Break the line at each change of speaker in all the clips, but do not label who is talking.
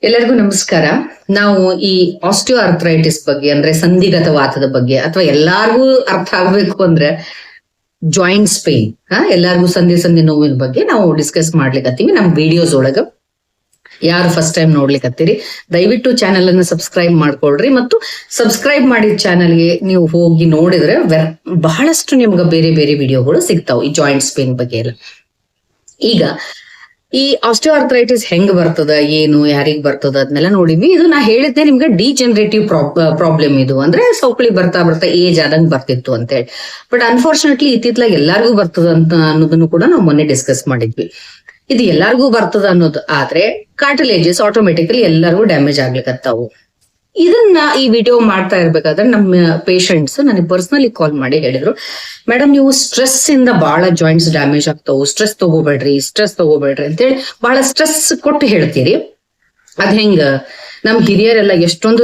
ಎಲ್ಲರಿಗೂ ನಮಸ್ಕಾರ. ನಾವು ಈ ಆಸ್ಟಿಯೋ ಆರ್ಥರೈಟಿಸ್ ಬಗ್ಗೆ ಅಂದ್ರೆ ಸಂಧಿಗತ ವಾತದ ಬಗ್ಗೆ ಅಥವಾ ಎಲ್ಲಾರ್ಗೂ ಅರ್ಥ ಆಗ್ಬೇಕು ಅಂದ್ರೆ ಜಾಯಿಂಟ್ಸ್ ಪೇನ್ ಎಲ್ಲಾರ್ಗೂ ಸಂಧಿ ನೋವಿನ ಬಗ್ಗೆ ನಾವು ಡಿಸ್ಕಸ್ ಮಾಡ್ಲಿಕ್ಕತ್ತೀವಿ ನಮ್ ವಿಡಿಯೋಸ್ ಒಳಗ. ಯಾರು ಫಸ್ಟ್ ಟೈಮ್ ನೋಡ್ಲಿಕ್ಕತ್ತೀರಿ ದಯವಿಟ್ಟು ಚಾನೆಲ್ ಅನ್ನ ಸಬ್ಸ್ಕ್ರೈಬ್ ಮಾಡ್ಕೊಳ್ರಿ ಮತ್ತು ಸಬ್ಸ್ಕ್ರೈಬ್ ಮಾಡಿದ ಚಾನೆಲ್ಗೆ ನೀವು ಹೋಗಿ ನೋಡಿದ್ರೆ ಬಹಳಷ್ಟು ನಿಮ್ಗೆ ಬೇರೆ ಬೇರೆ ವಿಡಿಯೋಗಳು ಸಿಗ್ತಾವ್ ಈ ಜಾಯಿಂಟ್ಸ್ ಪೇನ್ ಬಗ್ಗೆ ಎಲ್ಲ. ಈಗ ಈ ಆಸ್ಟಿಯೋಆರ್ಥರೈಟಿಸ್ ಹೆಂಗ್ ಬರ್ತದ, ಏನು, ಯಾರಿಗ್ ಬರ್ತದ ಅದನ್ನೆಲ್ಲ ನೋಡಿದ್ವಿ. ಇದು ನಾ ಹೇಳಿದ್ದೆ ನಿಮ್ಗೆ ಡಿಜನರೇಟಿವ್ ಪ್ರಾಬ್ಲಮ್. ಇದು ಅಂದ್ರೆ ಸೌಕಳಿ ಬರ್ತಾ ಏಜ್ ಆದಂಗ್ ಬರ್ತಿತ್ತು ಅಂತ ಹೇಳಿ. ಬಟ್ ಅನ್ಫಾರ್ಚುನೇಟ್ಲಿ ಇತ್ತಿತ್ಲಾಗ ಎಲ್ಲಾರ್ಗೂ ಬರ್ತದ ಅಂತ ಅನ್ನೋದನ್ನು ಕೂಡ ನಾವು ಮೊನ್ನೆ ಡಿಸ್ಕಸ್ ಮಾಡಿದ್ವಿ. ಇದು ಎಲ್ಲಾರ್ಗೂ ಬರ್ತದ ಅನ್ನೋದು ಆದ್ರೆ ಕಾರ್ಟಿಲೇಜಸ್ ಆಟೋಮೆಟಿಕಲಿ ಎಲ್ಲರಿಗೂ ಡ್ಯಾಮೇಜ್ ಆಗ್ಲಿಕ್ಕತ್ತಾವು. ಇದನ್ನ ಈ ವಿಡಿಯೋ ಮಾಡ್ತಾ ಇರ್ಬೇಕಾದ್ರೆ ನಮ್ಮ ಪೇಷಂಟ್ಸ್ ನನಗೆ ಪರ್ಸನಲಿ ಕಾಲ್ ಮಾಡಿ ಹೇಳಿದ್ರು, ಮೇಡಮ್ ನೀವು ಸ್ಟ್ರೆಸ್ ಇಂದ ಬಹಳ ಜಾಯಿಂಟ್ಸ್ ಡ್ಯಾಮೇಜ್ ಆಗ್ತಾವು, ಸ್ಟ್ರೆಸ್ ತಗೋಬೇಡ್ರಿ ಅಂತೇಳಿ ಬಹಳ ಸ್ಟ್ರೆಸ್ ಕೊಟ್ಟು ಹೇಳ್ತೀರಿ. ಅದ್ ಹೆಂಗ? ನಮ್ ಹಿರಿಯರೆಲ್ಲ ಎಷ್ಟೊಂದು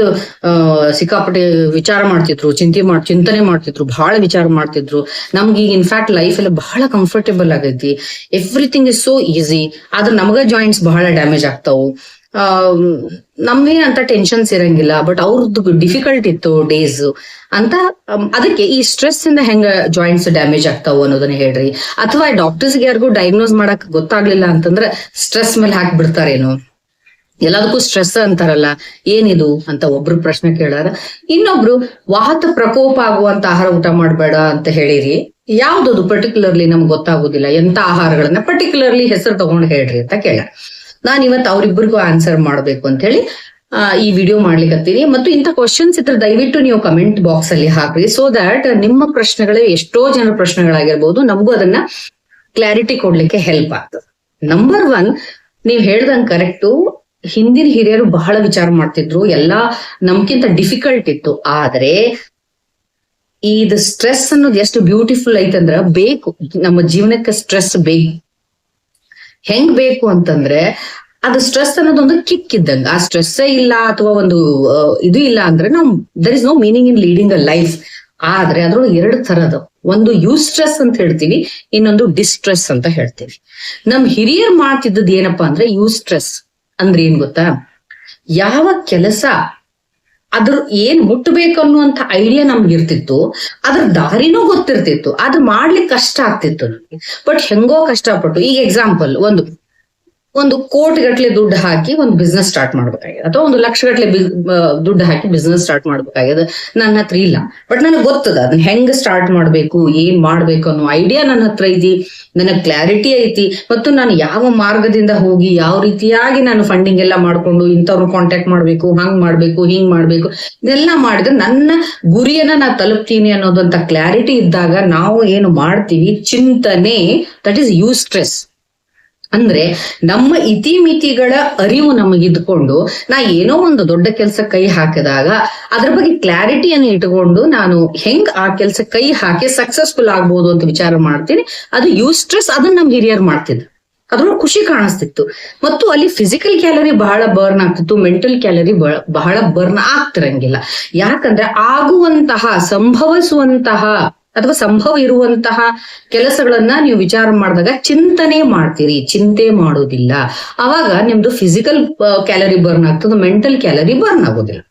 ಸಿಕ್ಕಾಪಟ್ಟೆ ವಿಚಾರ ಮಾಡ್ತಿದ್ರು, ಚಿಂತನೆ ಮಾಡ್ತಿದ್ರು, ಬಹಳ ವಿಚಾರ ಮಾಡ್ತಿದ್ರು. ನಮ್ಗೆ ಈಗ ಇನ್ಫ್ಯಾಕ್ಟ್ ಲೈಫ್ ಎಲ್ಲ ಬಹಳ ಕಂಫರ್ಟೇಬಲ್ ಆಗೈತಿ, ಎವ್ರಿಥಿಂಗ್ ಇಸ್ ಸೋ ಈಸಿ. ಆದ್ರೆ ನಮಗ ಜಾಯಿಂಟ್ಸ್ ಬಹಳ ಡ್ಯಾಮೇಜ್ ಆಗ್ತಾವು. ನಮ್ಗೆ ಅಂತ ಟೆನ್ಷನ್ಸ್ ಇರಂಗಿಲ್ಲ, ಬಟ್ ಅವ್ರದ್ದು ಡಿಫಿಕಲ್ಟ್ ಇತ್ತು ಡೇಸ್ ಅಂತ. ಅದಕ್ಕೆ ಈ ಸ್ಟ್ರೆಸ್ ಇಂದ ಹೆಂಗ ಜಾಯಿಂಟ್ಸ್ ಡ್ಯಾಮೇಜ್ ಆಗ್ತಾವು ಅನ್ನೋದನ್ನ ಹೇಳ್ರಿ. ಅಥವಾ ಡಾಕ್ಟರ್ಸ್ಗೆ ಯಾರಿಗೂ ಡಯಾಗ್ನೋಸ್ ಮಾಡಕ್ ಗೊತ್ತಾಗ್ಲಿಲ್ಲ ಅಂತಂದ್ರೆ ಸ್ಟ್ರೆಸ್ ಮೇಲೆ ಹಾಕ್ಬಿಡ್ತಾರೇನು, ಎಲ್ಲದಕ್ಕೂ ಸ್ಟ್ರೆಸ್ ಅಂತಾರಲ್ಲ, ಏನಿದು ಅಂತ ಒಬ್ರು ಪ್ರಶ್ನೆ ಕೇಳಾರ. ಇನ್ನೊಬ್ರು ವಾತ ಪ್ರಕೋಪ ಆಗುವಂತ ಆಹಾರ ಊಟ ಮಾಡ್ಬೇಡ ಅಂತ ಹೇಳಿರಿ. ಯಾವ್ದದು ಪರ್ಟಿಕ್ಯುಲರ್ಲಿ ನಮ್ಗೆ ಗೊತ್ತಾಗುದಿಲ್ಲ, ಎಂತ ಆಹಾರಗಳನ್ನ ಪರ್ಟಿಕ್ಯುಲರ್ಲಿ ಹೆಸರು ತಗೊಂಡು ಹೇಳ್ರಿ ಅಂತ ಕೇಳ. ನಾನ್ ಇವತ್ತು ಅವ್ರಿಬ್ಬರಿಗೂ ಆನ್ಸರ್ ಮಾಡ್ಬೇಕು ಅಂತ ಹೇಳಿ ಈ ವಿಡಿಯೋ ಮಾಡ್ಲಿಕ್ಕತ್ತೀನಿ. ಮತ್ತು ಇಂಥ ಕ್ವಶನ್ಸ್ ಇದ್ರೆ ದಯವಿಟ್ಟು ನೀವು ಕಮೆಂಟ್ ಬಾಕ್ಸ್ ಅಲ್ಲಿ ಹಾಕ್ರಿ, ಸೋ ದ್ಯಾಟ್ ನಿಮ್ಮ ಪ್ರಶ್ನೆಗಳೇ ಎಷ್ಟೋ ಜನರ ಪ್ರಶ್ನೆಗಳಾಗಿರ್ಬೋದು, ನಮಗೂ ಅದನ್ನ ಕ್ಲಾರಿಟಿ ಕೊಡ್ಲಿಕ್ಕೆ ಹೆಲ್ಪ್ ಆಗ್ತದೆ. ನಂಬರ್ 1, ನೀವ್ ಹೇಳ್ದಂಗ್ ಕರೆಕ್ಟು. ಹಿಂದಿನ ಹಿರಿಯರು ಬಹಳ ವಿಚಾರ ಮಾಡ್ತಿದ್ರು, ಎಲ್ಲಾ ನಮ್ಗಿಂತ ಡಿಫಿಕಲ್ಟ್ ಇತ್ತು. ಆದ್ರೆ ಇದು ಸ್ಟ್ರೆಸ್ ಅನ್ನೋದು ಎಷ್ಟು ಬ್ಯೂಟಿಫುಲ್ ಐತಂದ್ರ, ಬೇಕು ನಮ್ಮ ಜೀವನಕ್ಕೆ ಸ್ಟ್ರೆಸ್ ಬೇಕು. ಹೆಂಗ್ ಬೇಕು ಅಂತಂದ್ರೆ ಅದು ಸ್ಟ್ರೆಸ್ ಅನ್ನೋದೊಂದು ಕಿಕ್ ಇದ್ದಂಗ. ಆ ಸ್ಟ್ರೆಸ್ ಇಲ್ಲ ಅಥವಾ ಒಂದು ಇದು ಇಲ್ಲ ಅಂದ್ರೆ ನಾವು there is no meaning in leading a life. ಆದ್ರೆ ಅದ್ರೊಳಗೆ 2 ಥರದ, ಒಂದು ಯೂಸ್ಟ್ರೆಸ್ ಅಂತ ಹೇಳ್ತೀವಿ, ಇನ್ನೊಂದು ಡಿಸ್ಟ್ರೆಸ್ ಅಂತ ಹೇಳ್ತೀವಿ. ನಮ್ ಹಿರಿಯರ್ ಮಾಡ್ತಿದ್ದದ್ ಏನಪ್ಪಾ ಅಂದ್ರೆ ಯೂಸ್ಟ್ರೆಸ್ ಅಂದ್ರೆ ಏನ್ ಗೊತ್ತಾ, ಯಾವ ಕೆಲಸ ಅದ್ರ ಏನ್ ಮುಟ್ಬೇಕು ಅನ್ನುವಂತ ಐಡಿಯಾ ನಮ್ಗೆ ಇರ್ತಿತ್ತು, ಅದ್ರ ದಾರಿನೂ ಗೊತ್ತಿರ್ತಿತ್ತು, ಅದು ಮಾಡ್ಲಿಕ್ಕೆ ಕಷ್ಟ ಆಗ್ತಿತ್ತು ನಮ್ಗೆ. ಬಟ್ ಹೆಂಗೋ ಕಷ್ಟಪಟ್ಟು, ಈಗ ಎಕ್ಸಾಂಪಲ್, ಒಂದು ಕೋಟಿ ಗಟ್ಲೆ ದುಡ್ಡು ಹಾಕಿ ಒಂದು ಬಿಸ್ನೆಸ್ ಸ್ಟಾರ್ಟ್ ಮಾಡ್ಬೇಕಾಗಿದೆ, ಅಥವಾ 1 ಲಕ್ಷ ಗಟ್ಲೆ ದುಡ್ಡು ಹಾಕಿ ಬಿಸ್ನೆಸ್ ಸ್ಟಾರ್ಟ್ ಮಾಡ್ಬೇಕಾಗಿದೆ. ನನ್ನ ಹತ್ರ ಇಲ್ಲ, ಬಟ್ ನನಗೆ ಗೊತ್ತದ ಅದನ್ನ ಹೆಂಗ್ ಸ್ಟಾರ್ಟ್ ಮಾಡ್ಬೇಕು, ಏನ್ ಮಾಡ್ಬೇಕು ಅನ್ನೋ ಐಡಿಯಾ ನನ್ನ ಹತ್ರ ಐತಿ, ನನಗ್ ಕ್ಲಾರಿಟಿ ಐತಿ. ಮತ್ತು ನಾನು ಯಾವ ಮಾರ್ಗದಿಂದ ಹೋಗಿ ಯಾವ ರೀತಿಯಾಗಿ ನಾನು ಫಂಡಿಂಗ್ ಎಲ್ಲ ಮಾಡ್ಕೊಂಡು ಇಂಥವ್ರು ಕಾಂಟ್ಯಾಕ್ಟ್ ಮಾಡ್ಬೇಕು, ಹಂಗ್ ಮಾಡ್ಬೇಕು, ಹಿಂಗ್ ಮಾಡ್ಬೇಕು, ಇದೆಲ್ಲ ಮಾಡಿದ್ರೆ ನನ್ನ ಗುರಿಯನ್ನ ನಾ ತಲುಪ್ತೀನಿ ಅನ್ನೋದಂತ ಕ್ಲಾರಿಟಿ ಇದ್ದಾಗ ನಾವು ಏನು ಮಾಡ್ತೀವಿ, ಚಿಂತನೆ, ದಟ್ ಈಸ್ ಯೂಸ್ಟ್ರೆಸ್. ಅಂದ್ರೆ ನಮ್ಮ ಇತಿಮಿತಿಗಳ ಅರಿವು ನಮಗಿದ್ಕೊಂಡು ನಾ ಏನೋ ಒಂದು ದೊಡ್ಡ ಕೆಲ್ಸ ಕೈ ಹಾಕಿದಾಗ ಅದ್ರ ಬಗ್ಗೆ ಕ್ಲಾರಿಟಿಯನ್ನು ಇಟ್ಕೊಂಡು ನಾನು ಹೆಂಗ್ ಆ ಕೆಲ್ಸ ಕೈ ಹಾಕಿ ಸಕ್ಸಸ್ಫುಲ್ ಆಗ್ಬೋದು ಅಂತ ವಿಚಾರ ಮಾಡ್ತೀನಿ. ಅದು ಯೂಸ್ಟ್ರೆಸ್. ಅದನ್ನ ನಮ್ ಹಿರಿಯರ್ ಮಾಡ್ತಿದ್ರು, ಅದ್ರೊಳಗೆ ಖುಷಿ ಕಾಣಿಸ್ತಿತ್ತು. ಮತ್ತು ಅಲ್ಲಿ ಫಿಸಿಕಲ್ ಕ್ಯಾಲರಿ ಬಹಳ ಬರ್ನ್ ಆಗ್ತಿತ್ತು, ಮೆಂಟಲ್ ಕ್ಯಾಲರಿ ಬಹಳ ಬರ್ನ್ ಆಗ್ತಿರಂಗಿಲ್ಲ. ಯಾಕಂದ್ರೆ ಆಗುವಂತಹ, ಸಂಭವಿಸುವಂತಹ ಅಥವಾ ಸಂಭವ ಇರುವಂತಹ ಕೆಲಸಗಳನ್ನ ನೀವು ವಿಚಾರ ಮಾಡಿದಾಗ ಚಿಂತನೆ ಮಾಡ್ತೀರಿ, ಚಿಂತೆ ಮಾಡೋದಿಲ್ಲ. ಅವಾಗ ನಿಮ್ದು ಫಿಸಿಕಲ್ ಕ್ಯಾಲರಿ ಬರ್ನ್ ಆಗ್ತದೆ, ಮೆಂಟಲ್ ಕ್ಯಾಲರಿ ಬರ್ನ್ ಆಗೋದಿಲ್ಲ.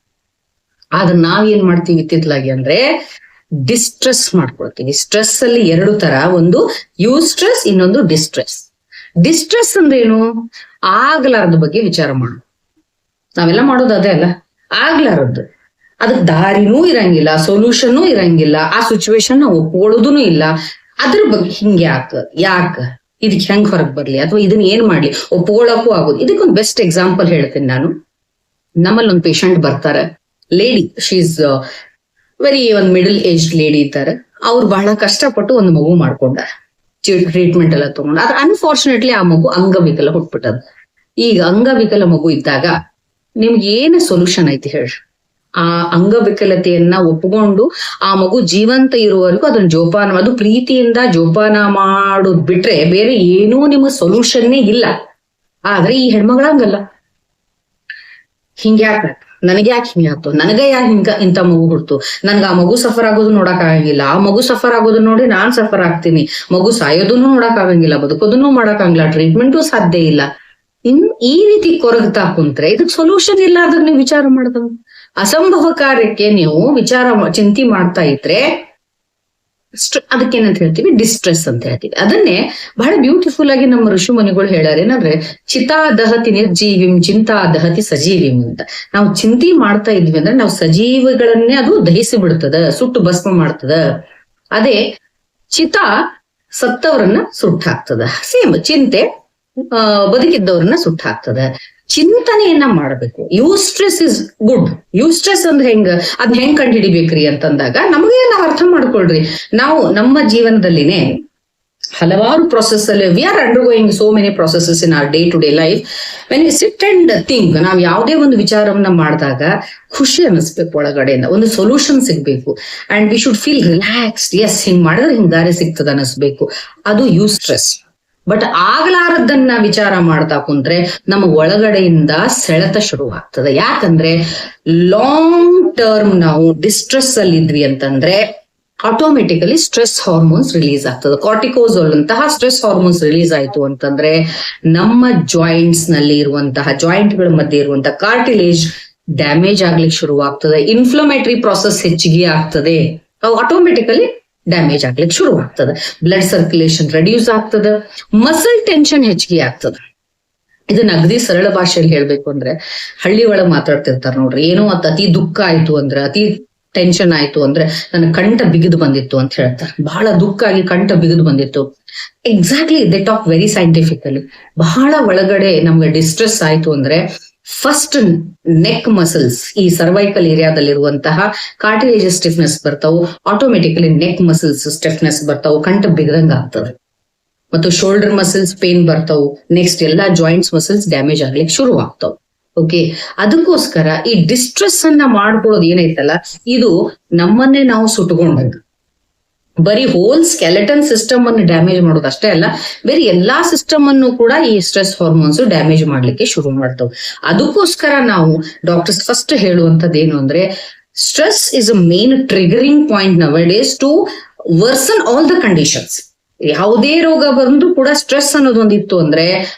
ಆದ್ರೆ ನಾವೇನ್ ಮಾಡ್ತೀವಿ ಇತ್ತಿತ್ಲಾಗಿ ಅಂದ್ರೆ ಡಿಸ್ಟ್ರೆಸ್ ಮಾಡ್ಕೊಳ್ತೀವಿ. ಸ್ಟ್ರೆಸ್ ಅಲ್ಲಿ 2 ತರ, ಒಂದು ಯೂಸ್ಟ್ರೆಸ್, ಇನ್ನೊಂದು ಡಿಸ್ಟ್ರೆಸ್. ಡಿಸ್ಟ್ರೆಸ್ ಅಂದ್ರೆ ಏನು? ಆಗ್ಲಾರದ ಬಗ್ಗೆ ವಿಚಾರ ಮಾಡೋದು. ನಾವೆಲ್ಲ ಮಾಡೋದು ಅದೇ ಅಲ್ಲ, ಆಗ್ಲಾರದ್ದು. ಅದಕ್ಕೆ ದಾರಿನೂ ಇರಂಗಿಲ್ಲ, ಸೊಲ್ಯೂಷನ್ನೂ ಇರಂಗಿಲ್ಲ, ಆ ಸಿಚುವೇಶನ್ ನಾವು ಒಪ್ಕೊಳ್ಳೋದೂ ಇಲ್ಲ. ಅದ್ರ ಬಗ್ಗೆ ಹಿಂಗೆ ಯಾಕ ಇದಕ್ಕೆ ಹೆಂಗ್ ಹೊರಗ್ ಬರ್ಲಿ, ಅಥವಾ ಇದನ್ನ ಏನ್ ಮಾಡ್ಲಿ, ಒಪ್ಕೊಳ್ಳಕ್ಕೂ ಆಗೋದು. ಇದಕ್ಕೊಂದು ಬೆಸ್ಟ್ ಎಕ್ಸಾಂಪಲ್ ಹೇಳ್ತೀನಿ ನಾನು. ನಮ್ಮಲ್ಲಿ ಒಂದು ಪೇಷಂಟ್ ಬರ್ತಾರೆ, ಲೇಡಿ, ಶಿ ಇಸ್ ವೆರಿ ಒಂದು ಮಿಡಲ್ ಏಜ್ಡ್ ಲೇಡಿ ಇದ್ದಾರೆ. ಅವ್ರು ಬಹಳ ಕಷ್ಟಪಟ್ಟು ಒಂದು ಮಗು ಮಾಡ್ಕೊಂಡ, ಟ್ರೀಟ್ಮೆಂಟ್ ಎಲ್ಲ ತಗೊಂಡು. ಆದ್ರೆ ಅನ್ಫಾರ್ಚುನೇಟ್ಲಿ ಆ ಮಗು ಅಂಗವಿಕಲ ಹುಟ್ಬಿಟ್ಟದ. ಈಗ ಅಂಗವಿಕಲ ಮಗು ಇದ್ದಾಗ ನಿಮ್ಗೆ ಏನು ಸೊಲ್ಯೂಷನ್ ಐತಿ ಹೇಳ್ರಿ? ಆ ಅಂಗವಿಕಲತೆಯನ್ನ ಒಪ್ಪಿಕೊಂಡು ಆ ಮಗು ಜೀವಂತ ಇರುವವರೆಗೂ ಅದನ್ನ ಜೋಪಾನ, ಅದು ಪ್ರೀತಿಯಿಂದ ಜೋಪಾನ ಮಾಡೋದ್ ಬಿಟ್ರೆ ಬೇರೆ ಏನೂ ನಿಮ್ಗೆ ಸೊಲ್ಯೂಷನ್ನೇ ಇಲ್ಲ. ಆದ್ರೆ ಈ ಹೆಣ್ಮಗಳಂಗಲ್ಲ. ಹಿಂಗ್ಯಾಕ, ನನಗೆ ಯಾಕೆ ಹಿಂಗೆ ಆಯ್ತು, ನನಗೆ ಯಾಕೆ ಇಂಥ ಮಗು ಹುಡ್ತು, ನನ್ಗೆ ಆ ಮಗು ಸಫರ್ ಆಗೋದು ನೋಡಕ್ ಆಗಂಗಿಲ್ಲ, ಆ ಮಗು ಸಫರ್ ಆಗೋದು ನೋಡಿ ನಾನ್ ಸಫರ್ ಆಗ್ತೀನಿ, ಮಗು ಸಾಯೋದನ್ನು ನೋಡಕ್ ಆಗಂಗಿಲ್ಲ, ಬದುಕೋದನ್ನು ಮಾಡಕ್ ಆಗಂಗಿಲ್ಲ, ಟ್ರೀಟ್ಮೆಂಟು ಸಾಧ್ಯ ಇಲ್ಲ. ಈ ರೀತಿ ಕೊರಗ್ತಾ ಕುಂತ್ರೆ ಇದಕ್ ಸೊಲ್ಯೂಷನ್ ಇಲ್ಲ ಅದನ್ನ ನೀವು ವಿಚಾರ ಮಾಡ್ದವ. ಅಸಂಭವ ಕಾರ್ಯಕ್ಕೆ ನೀವು ಚಿಂತೆ ಮಾಡ್ತಾ ಇದ್ರೆ ಅದಕ್ಕೇನಂತ ಹೇಳ್ತೀವಿ, ಡಿಸ್ಟ್ರೆಸ್ ಅಂತ ಹೇಳ್ತೀವಿ. ಅದನ್ನೇ ಬಹಳ ಬ್ಯೂಟಿಫುಲ್ ಆಗಿ ನಮ್ಮ ಋಷಿ ಮುನಿಗಳು ಹೇಳ್ಯಾರ. ಏನಂದ್ರೆ ಚಿತಾ ದಹತಿ ನಿರ್ಜೀವಿಂ ಚಿಂತಾ ದಹತಿ ಸಜೀವಿಂ ಅಂತ. ನಾವು ಚಿಂತೆ ಮಾಡ್ತಾ ಇದ್ವಿ ಅಂದ್ರೆ ನಾವು ಸಜೀವಿಗಳನ್ನೇ ಅದು ದಹಿಸಿ ಬಿಡ್ತದ, ಸುಟ್ಟು ಭಸ್ಮ ಮಾಡ್ತದ. ಅದೇ ಚಿತಾ ಸತ್ತವರನ್ನ ಸುಟ್ಟು ಹಾಕ್ತದ. ಸೇಮ್ ಚಿಂತೆ ಬದುಕಿದ್ದವ್ರನ್ನ ಸುಟ್ಟು ಹಾಕ್ತದ. ಚಿಂತನೆಯನ್ನ ಮಾಡಬೇಕು. Eustress is good. ಯೂಸ್ಟ್ರೆಸ್ ಅಂದ್ರೆ ಅದ್ ಹೆಂಗ್ ಕಂಡು ಹಿಡಿಬೇಕ್ರಿ ಅಂತಂದಾಗ ನಮಗೆ ನಾವ್ ಅರ್ಥ ಮಾಡ್ಕೊಳ್ರಿ. ನಾವು ನಮ್ಮ ಜೀವನದಲ್ಲಿನೇ ಹಲವಾರು ಪ್ರೊಸೆಸ್ ಅಲ್ಲಿ we are undergoing so many processes in our day to day life. When we sit and think, ನಾವ್ ಯಾವುದೇ ಒಂದು ವಿಚಾರವನ್ನ ಮಾಡಿದಾಗ ಖುಷಿ ಅನಿಸ್ಬೇಕು, ಒಳಗಡೆಯಿಂದ ಒಂದು ಸೊಲ್ಯೂಷನ್ ಸಿಗ್ಬೇಕು. And we should feel relaxed. Yes, ಹಿಂಗ್ ಮಾಡಿದ್ರೆ ಹಿಂಗ್ ದಾರಿ ಸಿಗ್ತದ ಅನಿಸ್ಬೇಕು. ಅದು ಯೂಸ್ಟ್ರೆಸ್. ಬಟ್ ಆಗ್ಲಾರದನ್ನ ವಿಚಾರ ಮಾಡ್ತಾ ಕುಂತ್ರೆ ನಮ್ಮ ಒಳಗಡೆಯಿಂದ ಸೆಳೆತ ಶುರುವಾಗ್ತದೆ. ಯಾಕಂದ್ರೆ ಲಾಂಗ್ ಟರ್ಮ್ ನಾವು ಡಿಸ್ಟ್ರೆಸ್ ಅಲ್ಲಿ ಇದ್ವಿ ಅಂತಂದ್ರೆ ಆಟೋಮೆಟಿಕಲಿ ಸ್ಟ್ರೆಸ್ ಹಾರ್ಮೋನ್ಸ್ ರಿಲೀಸ್ ಆಗ್ತದೆ. ಕಾರ್ಟಿಕೋಸೋಲ್ ಅಂತಹ ಸ್ಟ್ರೆಸ್ ಹಾರ್ಮೋನ್ಸ್ ರಿಲೀಸ್ ಆಯ್ತು ಅಂತಂದ್ರೆ ನಮ್ಮ ಜಾಯಿಂಟ್ಸ್ ನಲ್ಲಿ ಇರುವಂತಹ, ಜಾಯಿಂಟ್ ಗಳ ಮಧ್ಯೆ ಇರುವಂತಹ ಕಾರ್ಟಿಲೇಜ್ ಡ್ಯಾಮೇಜ್ ಆಗ್ಲಿಕ್ಕೆ ಶುರುವಾಗ್ತದೆ. ಇನ್ಫ್ಲಮೇಟರಿ ಪ್ರಾಸೆಸ್ ಹೆಚ್ಚಿಗೆ ಆಗ್ತದೆ. ಅವು ಆಟೋಮೆಟಿಕಲಿ ಡ್ಯಾಮೇಜ್ ಆಗ್ಲಿಕ್ಕೆ ಶುರು ಆಗ್ತದೆ. ಬ್ಲಡ್ ಸರ್ಕ್ಯುಲೇಷನ್ ರೆಡ್ಯೂಸ್ ಆಗ್ತದೆ. ಮಸಲ್ ಟೆನ್ಷನ್ ಹೆಚ್ಚಿಗೆ ಆಗ್ತದೆ. ಇದನ್ನ ಅಗದಿ ಸರಳ ಭಾಷೆಯಲ್ಲಿ ಹೇಳ್ಬೇಕು ಅಂದ್ರೆ, ಹಳ್ಳಿ ಒಳಗೆ ಮಾತಾಡ್ತಿರ್ತಾರ ನೋಡ್ರಿ, ಏನೋ ಅತಿ ದುಃಖ ಆಯ್ತು ಅಂದ್ರೆ, ಅತಿ ಟೆನ್ಷನ್ ಆಯ್ತು ಅಂದ್ರೆ ನನ್ನ ಕಂಠ ಬಿಗಿದು ಬಂದಿತ್ತು ಅಂತ ಹೇಳ್ತಾರೆ. ಬಹಳ ದುಃಖ ಆಗಿ ಕಂಠ ಬಿಗಿದು ಬಂದಿತ್ತು. Exactly, they talk very scientifically. ಬಹಳ ಒಳಗಡೆ ನಮ್ಗೆ ಡಿಸ್ಟ್ರೆಸ್ ಆಯ್ತು ಅಂದ್ರೆ ಫಸ್ಟ್ ನೆಕ್ ಮಸಲ್ಸ್, ಈ ಸರ್ವೈಕಲ್ ಏರಿಯಾದಲ್ಲಿರುವಂತಹ ಕಾರ್ಟಿಲೇಜಸ್ ಸ್ಟಿಫ್ನೆಸ್ ಬರ್ತಾವು. ಆಟೋಮೆಟಿಕಲಿ ನೆಕ್ ಮಸಲ್ಸ್ ಸ್ಟಿಫ್ನೆಸ್ ಬರ್ತಾವು, ಕಂಠ ಬಿಗದಂಗ ಆಗ್ತದೆ. ಮತ್ತು ಶೋಲ್ಡರ್ ಮಸಲ್ಸ್ ಪೇನ್ ಬರ್ತಾವು. ನೆಕ್ಸ್ಟ್ ಎಲ್ಲಾ ಜಾಯಿಂಟ್ಸ್ ಮಸಲ್ಸ್ ಡ್ಯಾಮೇಜ್ ಆಗ್ಲಿಕ್ಕೆ ಶುರು ಆಗ್ತಾವ. ಓಕೆ, ಅದಕ್ಕೋಸ್ಕರ ಈ ಡಿಸ್ಟ್ರೆಸ್ ಅನ್ನ ಮಾಡ್ಕೊಳ್ಳೋದು ಏನೈತಲ್ಲ, ಇದು ನಮ್ಮನ್ನೇ ನಾವು ಸುಟ್ಕೊಂಡಂಗ. ಬರೀ ಹೋಲ್ ಸ್ಕೆಲೆಟನ್ ಸಿಸ್ಟಮ್ ಅನ್ನು ಡ್ಯಾಮೇಜ್ ಮಾಡೋದು ಅಷ್ಟೇ ಅಲ್ಲ, ಬೇರೆ ಎಲ್ಲಾ ಸಿಸ್ಟಮ್ ಅನ್ನು ಕೂಡ ಈ ಸ್ಟ್ರೆಸ್ ಹಾರ್ಮೋನ್ಸ್ ಡ್ಯಾಮೇಜ್ ಮಾಡ್ಲಿಕ್ಕೆ ಶುರು ಮಾಡ್ತಾವ್. ಅದಕ್ಕೋಸ್ಕರ ನಾವು ಡಾಕ್ಟರ್ಸ್ ಫಸ್ಟ್ ಹೇಳುವಂತದ್ದು ಏನು ಅಂದ್ರೆ, stress is a main triggering point nowadays to worsen all the conditions. ಯಾವುದೇ ರೋಗ ಬಂದು ಕೂಡ ಸ್ಟ್ರೆಸ್ ಅನ್ನೋದೊಂದಿತ್ತು ಅಂದ್ರೆ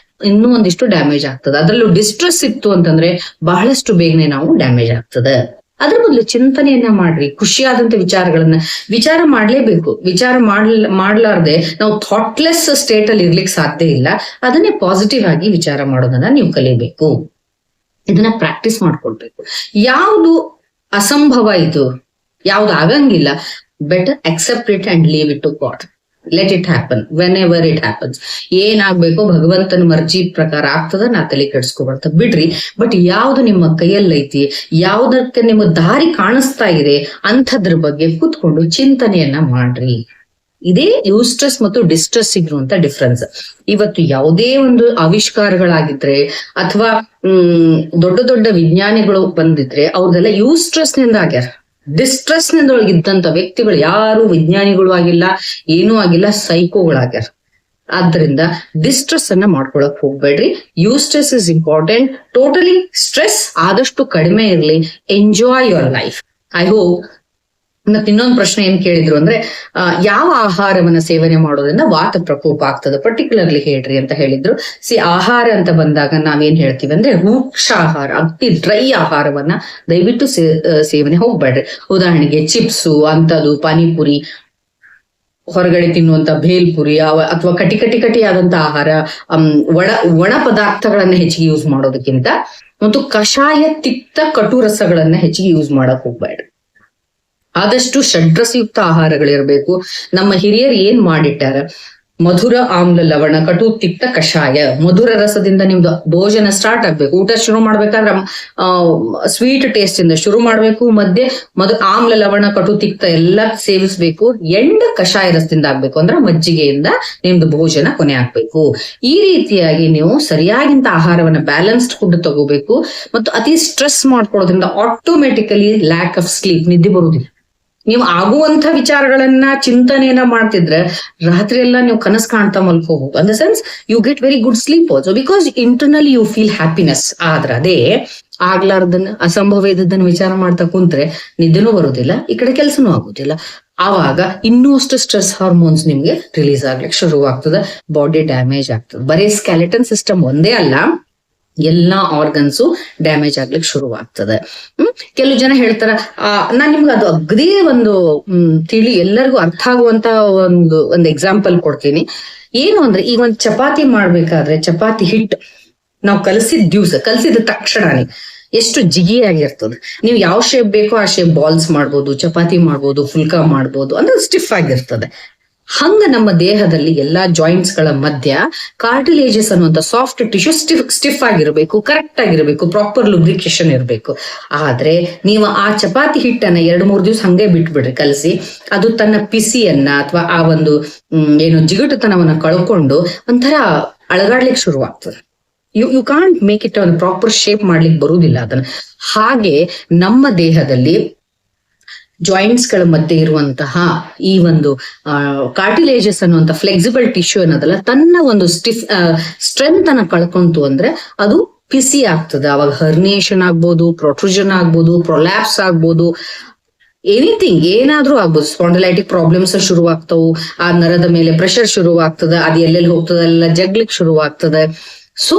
ಇನ್ನೂ ಒಂದಿಷ್ಟು ಡ್ಯಾಮೇಜ್ ಆಗ್ತದೆ. ಅದರಲ್ಲೂ ಡಿಸ್ಟ್ರೆಸ್ ಇತ್ತು ಅಂತಂದ್ರೆ ಬಹಳಷ್ಟು ಬೇಗನೆ ನಾವು ಡ್ಯಾಮೇಜ್ ಆಗ್ತದೆ. ಅದ್ರ ಬದಲು ಚಿಂತನೆಯನ್ನ ಮಾಡ್ರಿ. ಖುಷಿಯಾದಂತ ವಿಚಾರಗಳನ್ನ ವಿಚಾರ ಮಾಡ್ಲೇಬೇಕು. ವಿಚಾರ ಮಾಡ್ಲಾರ್ದೆ ನಾವು ಥಾಟ್ಲೆಸ್ ಸ್ಟೇಟ್ ಅಲ್ಲಿ ಇರ್ಲಿಕ್ಕೆ ಸಾಧ್ಯ ಇಲ್ಲ. ಅದನ್ನೇ ಪಾಸಿಟಿವ್ ಆಗಿ ವಿಚಾರ ಮಾಡೋದನ್ನ ನೀವು ಕಲಿಬೇಕು. ಇದನ್ನ ಪ್ರಾಕ್ಟೀಸ್ ಮಾಡ್ಕೊಳ್ಬೇಕು. ಯಾವುದು ಅಸಂಭವ ಇದು, ಯಾವ್ದು ಆಗಂಗಿಲ್ಲ, better accept it and leave it to God. Let it happen whenever it happens. ಏನಾಗ್ಬೇಕು ಭಗವಂತನ ಮರ್ಜಿ ಪ್ರಕಾರ ಆಗ್ತದ, ನಾ ತಲೆ ಕೆಡ್ಸ್ಕೊಬಾರ್ದ, ಬಿಡ್ರಿ. ಬಟ್ ಯಾವ್ದು ನಿಮ್ಮ ಕೈಯಲ್ಲೈತಿ, ಯಾವ್ದಕ್ಕೆ ನಿಮ್ಮ ದಾರಿ ಕಾಣಿಸ್ತಾ ಇದೆ ಅಂಥದ್ರ ಬಗ್ಗೆ ಕೂತ್ಕೊಂಡು ಚಿಂತನೆಯನ್ನ ಮಾಡ್ರಿ. ಇದೇ ಯೂಸ್ಟ್ರೆಸ್ ಮತ್ತು ಡಿಸ್ಟ್ರೆಸ್ ಇರುವಂತ ಡಿಫ್ರೆನ್ಸ್. ಇವತ್ತು ಯಾವುದೇ ಒಂದು ಆವಿಷ್ಕಾರಗಳಾಗಿದ್ರೆ ಅಥವಾ ದೊಡ್ಡ ದೊಡ್ಡ ವಿಜ್ಞಾನಿಗಳು ಬಂದಿದ್ರೆ ಅವ್ರದೆಲ್ಲ ಯೂಸ್ಟ್ರೆಸ್ ನಿಂದ ಆಗ್ಯಾರ. ಡಿಸ್ಟ್ರೆಸ್ ನಿಂದೊಳಗಿದ್ದಂತ ವ್ಯಕ್ತಿಗಳು ಯಾರು ವಿಜ್ಞಾನಿಗಳು ಆಗಿಲ್ಲ, ಏನೂ ಆಗಿಲ್ಲ, ಸೈಕೋಗಳಾಗ್ಯಾರ. ಆದ್ರಿಂದ ಡಿಸ್ಟ್ರೆಸ್ ಅನ್ನ ಮಾಡ್ಕೊಳಕ್ ಹೋಗ್ಬೇಡ್ರಿ. Eustress is important. Totally stress ಆದಷ್ಟು ಕಡಿಮೆ ಇರ್ಲಿ. Enjoy your life. I hope. ಮತ್ತೆ ಇನ್ನೊಂದು ಪ್ರಶ್ನೆ ಏನ್ ಕೇಳಿದ್ರು ಅಂದ್ರೆ, ಯಾವ ಆಹಾರವನ್ನ ಸೇವನೆ ಮಾಡೋದ್ರಿಂದ ವಾತ ಪ್ರಕೋಪ ಆಗ್ತದೆ, ಪರ್ಟಿಕ್ಯುಲರ್ಲಿ ಹೇಳ್ರಿ ಅಂತ ಹೇಳಿದ್ರು. ಆಹಾರ ಅಂತ ಬಂದಾಗ ನಾವೇನ್ ಹೇಳ್ತೀವಿ ಅಂದ್ರೆ, ರೂಕ್ಷ ಆಹಾರ, ಅತಿ ಡ್ರೈ ಆಹಾರವನ್ನ ದಯವಿಟ್ಟು ಸೇವನೆ ಹೋಗ್ಬೇಡ್ರಿ. ಉದಾಹರಣೆಗೆ ಚಿಪ್ಸು ಅಂತದ್ದು, ಪಾನಿಪುರಿ, ಹೊರಗಡೆ ತಿನ್ನುವಂತ ಭೇಲ್ಪುರಿ ಅಥವಾ ಕಟಿ ಆದಂತ ಆಹಾರ, ಒಣ ಪದಾರ್ಥಗಳನ್ನ ಹೆಚ್ಚಿಗೆ ಯೂಸ್ ಮಾಡೋದಕ್ಕಿಂತ ಮತ್ತು ಕಷಾಯ, ತಿಕ್ತ, ಕಟು ರಸಗಳನ್ನ ಹೆಚ್ಚಿಗೆ ಯೂಸ್ ಮಾಡಕ್ ಹೋಗ್ಬೇಡ್ರಿ. ಆದಷ್ಟು ಷಡ್ರಸಯುಕ್ತ ಆಹಾರಗಳಿರ್ಬೇಕು. ನಮ್ಮ ಹಿರಿಯರು ಏನ್ ಮಾಡಿಟ್ಟಾರ, ಮಧುರ, ಆಮ್ಲ, ಲವಣ, ಕಟು, ತಿಕ್ತ, ಕಷಾಯ. ಮಧುರ ರಸದಿಂದ ನಿಮ್ದು ಭೋಜನ ಸ್ಟಾರ್ಟ್ ಆಗ್ಬೇಕು. ಊಟ ಶುರು ಮಾಡ್ಬೇಕಾದ್ರೆ ಸ್ವೀಟ್ ಟೇಸ್ಟ್ ಇಂದ ಶುರು ಮಾಡ್ಬೇಕು. ಮಧ್ಯೆ ಆಮ್ಲ, ಲವಣ, ಕಟು, ತಿಕ್ತ ಎಲ್ಲ ಸೇವಿಸ್ಬೇಕು. ಎಂಡ್ ಕಷಾಯ ರಸದಿಂದ ಆಗ್ಬೇಕು. ಅಂದ್ರೆ ಮಜ್ಜಿಗೆಯಿಂದ ನಿಮ್ದು ಭೋಜನ ಕೊನೆ ಆಗ್ಬೇಕು. ಈ ರೀತಿಯಾಗಿ ನೀವು ಸರಿಯಾಗಿಂತ ಆಹಾರವನ್ನ, ಬ್ಯಾಲೆನ್ಸ್ಡ್ ಫುಡ್ ತಗೋಬೇಕು. ಮತ್ತು ಅತಿ ಸ್ಟ್ರೆಸ್ ಮಾಡ್ಕೊಳ್ಳೋದ್ರಿಂದ ಆಟೋಮೆಟಿಕಲಿ ಲ್ಯಾಕ್ ಆಫ್ ಸ್ಲೀಪ್, ನಿದ್ದೆ ಬರುವುದಿಲ್ಲ. ನೀವು ಆಗುವಂತ ವಿಚಾರಗಳನ್ನ ಚಿಂತನೆಯನ್ನ ಮಾಡ್ತಿದ್ರೆ ರಾತ್ರಿ ಎಲ್ಲ ನೀವು ಕನಸು ಕಾಣ್ತಾ ಮಲ್ಕೋಬಹುದು. In the sense you get very good sleep also, because internally you feel happiness. ಆದ್ರೆ ಅದೇ ಆಗ್ಲಾರ್ದನ್ನ, ಅಸಂಭವ ಇದ್ದದನ್ನ ವಿಚಾರ ಮಾಡ್ತಾ ಕುಂತ್ರೆ ನಿದ್ದೆನೂ ಬರುದಿಲ್ಲ, ಈ ಕಡೆ ಕೆಲಸನೂ ಆಗುದಿಲ್ಲ. ಆವಾಗ ಇನ್ನೂ ಅಷ್ಟು ಸ್ಟ್ರೆಸ್ ಹಾರ್ಮೋನ್ಸ್ ನಿಮ್ಗೆ ರಿಲೀಸ್ ಆಗ್ಲಿಕ್ಕೆ ಶುರುವಾಗ್ತದೆ. ಬಾಡಿ ಡ್ಯಾಮೇಜ್ ಆಗ್ತದೆ. ಬರೀ ಸ್ಕೆಲೆಟನ್ ಸಿಸ್ಟಮ್ ಒಂದೇ ಅಲ್ಲ, ಎಲ್ಲಾ ಆರ್ಗನ್ಸು ಡ್ಯಾಮೇಜ್ ಆಗ್ಲಿಕ್ಕೆ ಶುರುವಾಗ್ತದೆ. ಕೆಲವು ಜನ ಹೇಳ್ತಾರ, ನಾನ್ ನಿಮ್ಗೆ ಅದು ಅಗ್ದೇ ಒಂದು ತಿಳಿ ಎಲ್ಲರಿಗೂ ಅರ್ಥ ಆಗುವಂತ ಒಂದು ಎಕ್ಸಾಂಪಲ್ ಕೊಡ್ತೀನಿ. ಏನು ಅಂದ್ರೆ, ಈಗ ಒಂದು ಚಪಾತಿ ಮಾಡ್ಬೇಕಾದ್ರೆ ಚಪಾತಿ ಹಿಟ್ಟು ನಾವು ಕಲಸಿದ ತಕ್ಷಣನೇ ಎಷ್ಟು ಜಿಗಿಯಾಗಿರ್ತದೆ. ನೀವು ಯಾವ ಶೇಪ್ ಬೇಕೋ ಆ ಶೇಪ್ ಬಾಲ್ಸ್ ಮಾಡ್ಬೋದು, ಚಪಾತಿ ಮಾಡ್ಬೋದು, ಫುಲ್ಕಾ ಮಾಡ್ಬೋದು, ಅಂದ್ರೆ ಸ್ಟಿಫ್ ಆಗಿರ್ತದೆ. ಹಂಗ ನಮ್ಮ ದೇಹದಲ್ಲಿ ಎಲ್ಲಾ ಜಾಯಿಂಟ್ಸ್ ಗಳ ಮಧ್ಯ ಕಾರ್ಟಿಲೇಜಸ್ ಅನ್ನುವಂತ ಸಾಫ್ಟ್ ಟಿಶ್ಯೂ ಸ್ಟಿಫ್ ಆಗಿರ್ಬೇಕು, ಕರೆಕ್ಟ್ ಆಗಿರ್ಬೇಕು, ಪ್ರಾಪರ್ ಲುಬ್ರಿಕೇಶನ್ ಇರಬೇಕು. ಆದ್ರೆ ನೀವು ಆ ಚಪಾತಿ ಹಿಟ್ಟನ್ನ 2-3 ದಿವಸ ಹಂಗೆ ಬಿಟ್ಬಿಡ್ರಿ ಕಲಸಿ, ಅದು ತನ್ನ ಪಿಸಿಯನ್ನ ಅಥವಾ ಆ ಒಂದು ಏನು ಜಿಗುಟುತನವನ್ನ ಕಳ್ಕೊಂಡು ಒಂಥರ ಅಳಗಾಡ್ಲಿಕ್ಕೆ ಶುರುವಾಗ್ತದೆ. ಯು ಕಾಂಟ್ ಮೇಕ್ ಇಟ್ ಒಂದು ಪ್ರಾಪರ್ ಶೇಪ್ ಮಾಡ್ಲಿಕ್ಕೆ ಬರುವುದಿಲ್ಲ ಅದನ್ನ. ಹಾಗೆ ನಮ್ಮ ದೇಹದಲ್ಲಿ ಜಾಯಿಂಟ್ಸ್ ಗಳ ಮಧ್ಯೆ ಇರುವಂತಹ ಈ ಒಂದು ಕಾರ್ಟಿಲೇಜಸ್ ಅನ್ನುವಂತ ಫ್ಲೆಕ್ಸಿಬಲ್ ಟಿಶ್ಯೂ ಅನ್ನೋದಲ್ಲ, ತನ್ನ ಒಂದು ಸ್ಟ್ರೆಂತ್ ಅನ್ನ ಕಳ್ಕೊಂತು ಅಂದ್ರೆ ಅದು ಪಿಸಿ ಆಗ್ತದೆ. ಅವಾಗ ಹರ್ನಿಯೇಷನ್ ಆಗ್ಬೋದು, ಪ್ರೊಟ್ರೂಷನ್ ಆಗ್ಬೋದು, ಪ್ರೊಲ್ಯಾಪ್ಸ್ ಆಗ್ಬೋದು, ಎನಿಥಿಂಗ್ ಏನಾದ್ರೂ ಆಗ್ಬೋದು. ಸ್ಪಾಂಡಿಲೈಟಿಕ್ ಪ್ರಾಬ್ಲಮ್ಸ್ ಶುರುವಾಗ್ತವು, ಆ ನರದ ಮೇಲೆ ಪ್ರೆಷರ್ ಶುರುವಾಗ್ತದೆ, ಅದು ಎಲ್ಲೆಲ್ಲಿ ಹೋಗ್ತದೆ ಎಲ್ಲ ಜಗ್ಲಿಕ್ಕೆ ಶುರುವಾಗ್ತದೆ. ಸೊ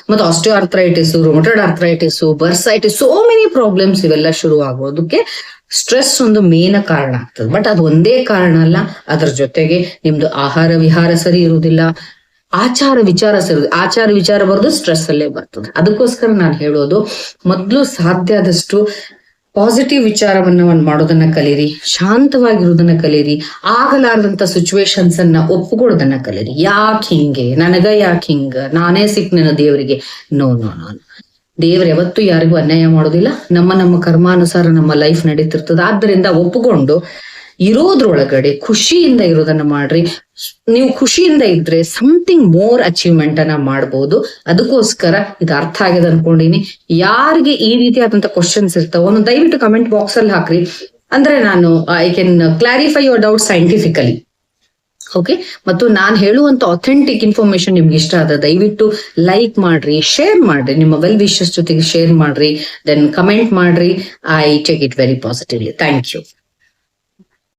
ಮತ್ತೆ osteoarthritis, rheumatoid arthritis, bursitis, so many problems ಇವೆಲ್ಲ ಶುರು ಆಗೋದಕ್ಕೆ ಸ್ಟ್ರೆಸ್ ಒಂದು ಮೇನ್ ಕಾರಣ ಆಗ್ತದೆ. ಬಟ್ ಅದು ಒಂದೇ ಕಾರಣ ಅಲ್ಲ, ಅದ್ರ ಜೊತೆಗೆ ನಿಮ್ದು ಆಹಾರ ವಿಹಾರ ಸರಿ ಇರುವುದಿಲ್ಲ, ಆಚಾರ ವಿಚಾರ ಬರೋದು ಸ್ಟ್ರೆಸ್ ಅಲ್ಲೇ ಬರ್ತದೆ. ಅದಕ್ಕೋಸ್ಕರ ನಾನು ಹೇಳೋದು, ಮೊದ್ಲು ಸಾಧ್ಯ ಆದಷ್ಟು ಪಾಸಿಟಿವ್ ವಿಚಾರವನ್ನ ಮಾಡೋದನ್ನ ಕಲೀರಿ, ಶಾಂತವಾಗಿರೋದನ್ನ ಕಲೀರಿ, ಆಗಲಾರದಂತ ಸಿಚುವೇಶನ್ಸ್ ಅನ್ನ ಒಪ್ಪುಕೊಳ್ಳೋದನ್ನ ಕಲೀರಿ. ಯಾಕೆ ಹಿಂಗೆ, ನನಗ ಯಾಕೆ ಹಿಂಗ, ನಾನೇ ಸಿಕ್ ನನ್ನ ದೇವರಿಗೆ? ನೋ, ದೇವ್ರು ಯಾವತ್ತೂ ಯಾರಿಗೂ ಅನ್ಯಾಯ ಮಾಡೋದಿಲ್ಲ. ನಮ್ಮ ಕರ್ಮಾನುಸಾರ ನಮ್ಮ ಲೈಫ್ ನಡೀತಿರ್ತದ. ಆದ್ದರಿಂದ ಒಪ್ಪುಕೊಂಡು ಇರೋದ್ರೊಳಗಡೆ ಖುಷಿಯಿಂದ ಇರೋದನ್ನ ಮಾಡ್ರಿ. ನೀವು ಖುಷಿಯಿಂದ ಇದ್ರೆ ಸಮಥಿಂಗ್ ಮೋರ್ ಅಚೀವ್ಮೆಂಟ್ ಅನ್ನ ಮಾಡ್ಬೋದು. ಅದಕ್ಕೋಸ್ಕರ ಇದು ಅರ್ಥ ಆಗಿದೆ ಅನ್ಕೊಂಡಿನಿ. ಯಾರಿಗೆ ಈ ರೀತಿಯಾದಂತ ಕ್ವಶನ್ಸ್ ಇರ್ತಾವೋ ದಯವಿಟ್ಟು ಕಮೆಂಟ್ ಬಾಕ್ಸ್ ಅಲ್ಲಿ ಹಾಕ್ರಿ. ಅಂದ್ರೆ ನಾನು I can clarify your doubt scientifically. Okay, ಮತ್ತು ನಾನು ಹೇಳುವಂತ ಅಥೆಂಟಿಕ್ ಇನ್ಫಾರ್ಮೇಶನ್ ನಿಮ್ಗೆ ಇಷ್ಟ ಆದ್ರೆ ದಯವಿಟ್ಟು ಲೈಕ್ ಮಾಡ್ರಿ, ಶೇರ್ ಮಾಡ್ರಿ, ನಿಮ್ಮ ವೆಲ್ ವಿಶಸ್ ಜೊತೆಗೆ ಶೇರ್ ಮಾಡ್ರಿ, ದೆನ್ ಕಮೆಂಟ್ ಮಾಡ್ರಿ. I take it very positively. Thank you.